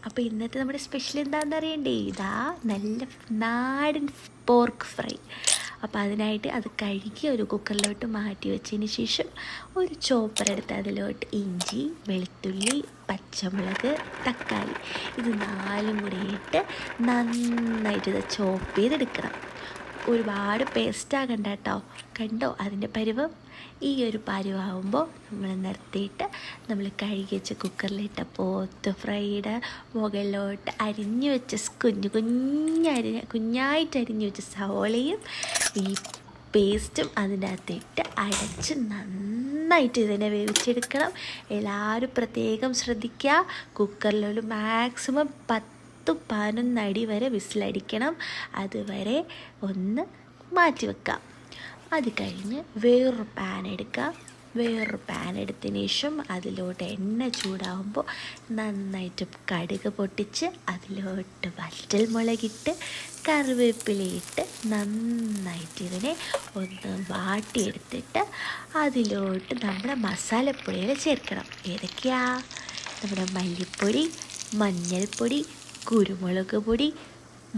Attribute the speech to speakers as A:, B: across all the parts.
A: അപ്പോൾ ഇന്നത്തെ നമ്മുടെ സ്പെഷ്യൽ എന്താണെന്ന് അറിയണ്ടേ? ഇതാ നല്ല നാടൻ പോർക്ക് ഫ്രൈ. അപ്പോൾ അതിനായിട്ട് അത് കഴുകി ഒരു കുക്കറിലോട്ട് മാറ്റി വെച്ചതിന് ശേഷം ഒരു ചോപ്പർ എടുത്ത് അതിലോട്ട് ഇഞ്ചി, വെളുത്തുള്ളി, പച്ചമുളക്, തക്കാളി ഇത് നാലും കൂടി ഇട്ട് നന്നായിട്ട് ഇത് ചോപ്പ് ചെയ്തെടുക്കണം. ഒരുപാട് പേസ്റ്റാകണ്ട കേട്ടോ. കണ്ടോ അതിൻ്റെ പരുവം? ഈ ഒരു പരുവാകുമ്പോൾ നമ്മൾ നിർത്തിയിട്ട് നമ്മൾ കഴുകി വെച്ച് കുക്കറിലിട്ട പോത്ത് ഫ്രൈയുടെ മുകളിലോട്ട് അരിഞ്ഞു വെച്ച കുഞ്ഞായിട്ട് അരിഞ്ഞു വെച്ച സവോളയും ഈ പേസ്റ്റും അതിൻ്റെ അകത്തിട്ട് അടച്ച് നന്നായിട്ട് ഇതിനെ വേവിച്ചെടുക്കണം. എല്ലാവരും പ്രത്യേകം ശ്രദ്ധിക്കുക. കുക്കറിലൊരു മാക്സിമം 10-11 അടി വരെ വിസിലടിക്കണം. അതുവരെ ഒന്ന് മാറ്റി വെക്കാം. അത് കഴിഞ്ഞ് വേറൊരു പാൻ എടുക്കുക. വേറൊരു പാൻ എടുത്തതിന് ശേഷം അതിലോട്ട് എണ്ണ ചൂടാകുമ്പോൾ നന്നായിട്ട് കടുക് പൊട്ടിച്ച് അതിലോട്ട് വറ്റൽമുളകിട്ട് കറിവേപ്പിലയിട്ട് നന്നായിട്ട് ഇതിനെ ഒന്ന് വാട്ടിയെടുത്തിട്ട് അതിലോട്ട് നമ്മുടെ മസാലപ്പൊടികൾ ചേർക്കണം. ഏതൊക്കെയാ? നമ്മുടെ മല്ലിപ്പൊടി, മഞ്ഞൾപ്പൊടി, കുരുമുളക് പൊടി,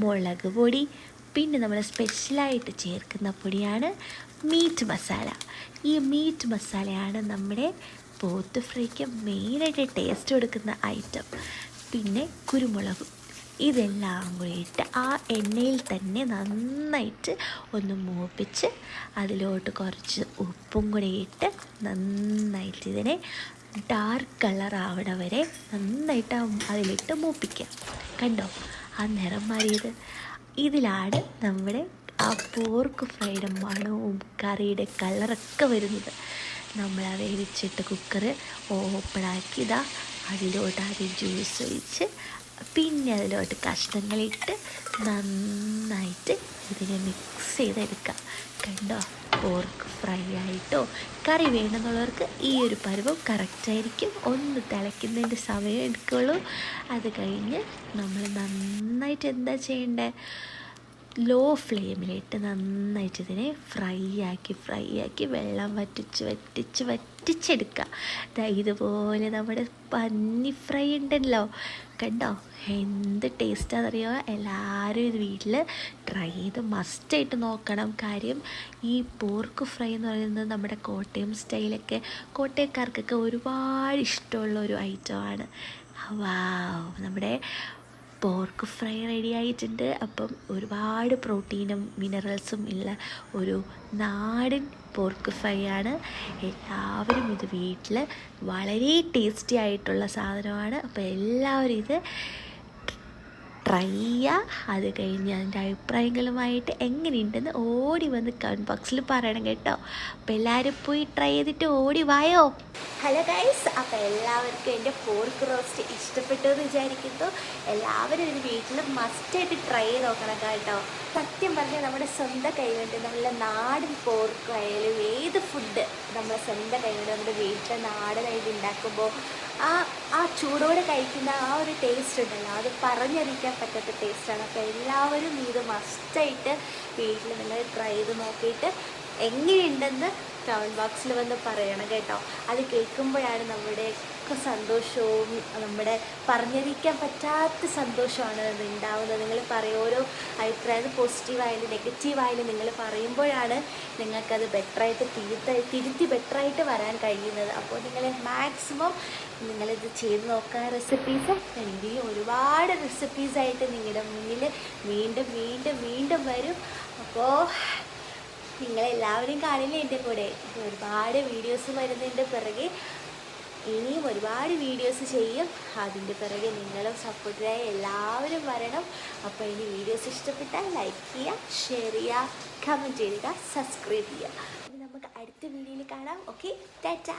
A: മുളക് പൊടി, പിന്നെ നമ്മൾ സ്പെഷ്യലായിട്ട് ചേർക്കുന്ന പൊടിയാണ് മീറ്റ് മസാല. ഈ മീറ്റ് മസാലയാണ് നമ്മുടെ പോത്ത് ഫ്രൈക്ക് മെയിനായിട്ട് ടേസ്റ്റ് കൊടുക്കുന്ന ഐറ്റം. പിന്നെ കുരുമുളകും ഇതെല്ലാം കൂടി ഇട്ട് ആ എണ്ണയിൽ തന്നെ നന്നായിട്ട് ഒന്ന് മൂപ്പിച്ച് അതിലോട്ട് കുറച്ച് ഉപ്പും കൂടി ഇട്ട് നന്നായിട്ട് ഇതിനെ ഡാർക്ക് കളർ ആവണ വരെ നന്നായിട്ട് അതിലിട്ട് മൂപ്പിക്കാം. കണ്ടോ ആ നിറം മാറിയത്? ഇതിലാണ് നമ്മുടെ ആ പോർക്ക് ഫ്രൈയുടെ മണവും കറിയുടെ കളറൊക്കെ വരുന്നത്. നമ്മൾ ആ വേവിച്ചിട്ട് കുക്കറ് ഓപ്പണാക്കി ഇതാ അതിലോട്ട് ആദ്യം ജ്യൂസ് ഒഴിച്ച് പിന്നെ അതിലോട്ട് കഷ്ണങ്ങളിട്ട് നന്നായിട്ട് ഇതിനെ മിക്സ് ചെയ്തെടുക്കാം. കണ്ടോ പോർക്ക് ഫ്രൈ ആയിട്ടോ. കറി വേണമെന്നുള്ളവർക്ക് ഈ ഒരു പരുവം കറക്റ്റായിരിക്കും. ഒന്ന് തിളയ്ക്കുന്നതിൻ്റെ സമയം എടുക്കുള്ളൂ. അത് കഴിഞ്ഞ് നമ്മൾ നന്നായിട്ട് എന്താ ചെയ്യേണ്ടത്? ലോ ഫ്ലെയിമിലിട്ട് നന്നായിട്ട് ഇതിനെ ഫ്രൈ ആക്കി വെള്ളം വറ്റിച്ചെടുക്കുക. ഇതുപോലെ നമ്മുടെ പന്നി ഫ്രൈ ഉണ്ടല്ലോ, കണ്ടോ എന്ത് ടേസ്റ്റാണെന്നറിയോ? എല്ലാവരും ഇത് വീട്ടിൽ ട്രൈ ചെയ്ത് മസ്റ്റായിട്ട് നോക്കണം. കാര്യം ഈ പോർക്ക് ഫ്രൈ എന്ന് പറയുന്നത് നമ്മുടെ കോട്ടയം സ്റ്റൈലൊക്കെ കോട്ടയക്കാർക്കൊക്കെ ഒരുപാട് ഇഷ്ടമുള്ള ഒരു ഐറ്റമാണ്. വാവ്, നമ്മുടെ പോർക്ക് ഫ്രൈ റെഡി ആയിട്ടുണ്ട്. അപ്പം ഒരുപാട് പ്രോട്ടീനും മിനറൽസും ഉള്ള ഒരു നാടൻ പോർക്ക് ഫ്രൈ ആണ്. എല്ലാവരും ഇത് വീട്ടിൽ വളരെ ടേസ്റ്റി ആയിട്ടുള്ള സാധനമാണ്. അപ്പോൾ എല്ലാവരും ഇത് ട്രൈ ചെയ്യുക. അത് കഴിഞ്ഞ് അതിൻ്റെ അഭിപ്രായങ്ങളുമായിട്ട് എങ്ങനെയുണ്ടെന്ന് ഓടി വന്ന് കമൻറ്റ് ബോക്സിൽ പറയണം കേട്ടോ. അപ്പോൾ എല്ലാവരും പോയി ട്രൈ ചെയ്തിട്ട് ഓടി വായോ. ഹലോ ഗൈസ്, അപ്പോൾ എല്ലാവർക്കും എൻ്റെ പോർക്ക് റോസ്റ്റ് ഇഷ്ടപ്പെട്ടു എന്ന് വിചാരിക്കുന്നു. എല്ലാവരും ഇത് വീട്ടിൽ മസ്റ്റായിട്ട് ട്രൈ ചെയ്ത് നോക്കണം കേട്ടോ. സത്യം പറഞ്ഞാൽ നമ്മുടെ സ്വന്തം കൈകൊണ്ട് നല്ല നാടൻ പോർക്ക് ആയാലും ഏത് ഫുഡ് നമ്മുടെ സ്വന്തം കൈകൊണ്ട് നമ്മുടെ വീട്ടിൽ നാടനായിട്ട് ഉണ്ടാക്കുമ്പോൾ ആ ചൂടോടെ കഴിക്കുന്ന ആ ഒരു ടേസ്റ്റ് ഉണ്ടല്ലോ, അത് പറഞ്ഞറിയിക്കാൻ പറ്റാത്ത ടേസ്റ്റാണ്. അപ്പോൾ എല്ലാവരും ഇത് മസ്റ്റായിട്ട് വീട്ടിൽ നിങ്ങൾ ട്രൈ ചെയ്ത് നോക്കിയിട്ട് എങ്ങനെയുണ്ടെന്ന് കമൻറ്റ് ബോക്സിൽ വന്ന് പറയണം കേട്ടോ. അത് കേൾക്കുമ്പോഴാണ് നമ്മുടെയൊക്കെ സന്തോഷവും നമ്മുടെ പറഞ്ഞറിയിക്കാൻ പറ്റാത്ത സന്തോഷമാണ് അത് ഉണ്ടാവുന്നത്. നിങ്ങൾ പറയും ഓരോ അഭിപ്രായം പോസിറ്റീവായാലും നെഗറ്റീവായാലും നിങ്ങൾ പറയുമ്പോഴാണ് നിങ്ങൾക്കത് ബെറ്ററായിട്ട് തിരുത്തി ബെറ്ററായിട്ട് വരാൻ കഴിയുന്നത്. അപ്പോൾ നിങ്ങൾ മാക്സിമം നിങ്ങളിത് ചെയ്ത് നോക്കുക. റെസിപ്പീസ് എനിക്ക് ഒരുപാട് റെസിപ്പീസായിട്ട് നിങ്ങളുടെ മുന്നിൽ വീണ്ടും വരും. അപ്പോൾ നിങ്ങളെല്ലാവരും കാണില്ലേ എൻ്റെ കൂടെ? ഒരുപാട് വീഡിയോസ് വരുന്നതിൻ്റെ പിറകെ ഇനിയും ഒരുപാട് വീഡിയോസ് ചെയ്യും. അതിൻ്റെ പിറകെ നിങ്ങളും സപ്പോർട്ടായി എല്ലാവരും വരണം. അപ്പോൾ ഇനി വീഡിയോസ് ഇഷ്ടപ്പെട്ടാൽ ലൈക്ക് ചെയ്യുക, ഷെയർ ചെയ്യുക, കമൻറ്റ് ചെയ്യുക, സബ്സ്ക്രൈബ് ചെയ്യുക. ഇനി നമുക്ക് അടുത്ത വീഡിയോയിൽ കാണാം. ഓക്കെ, ടാറ്റാ.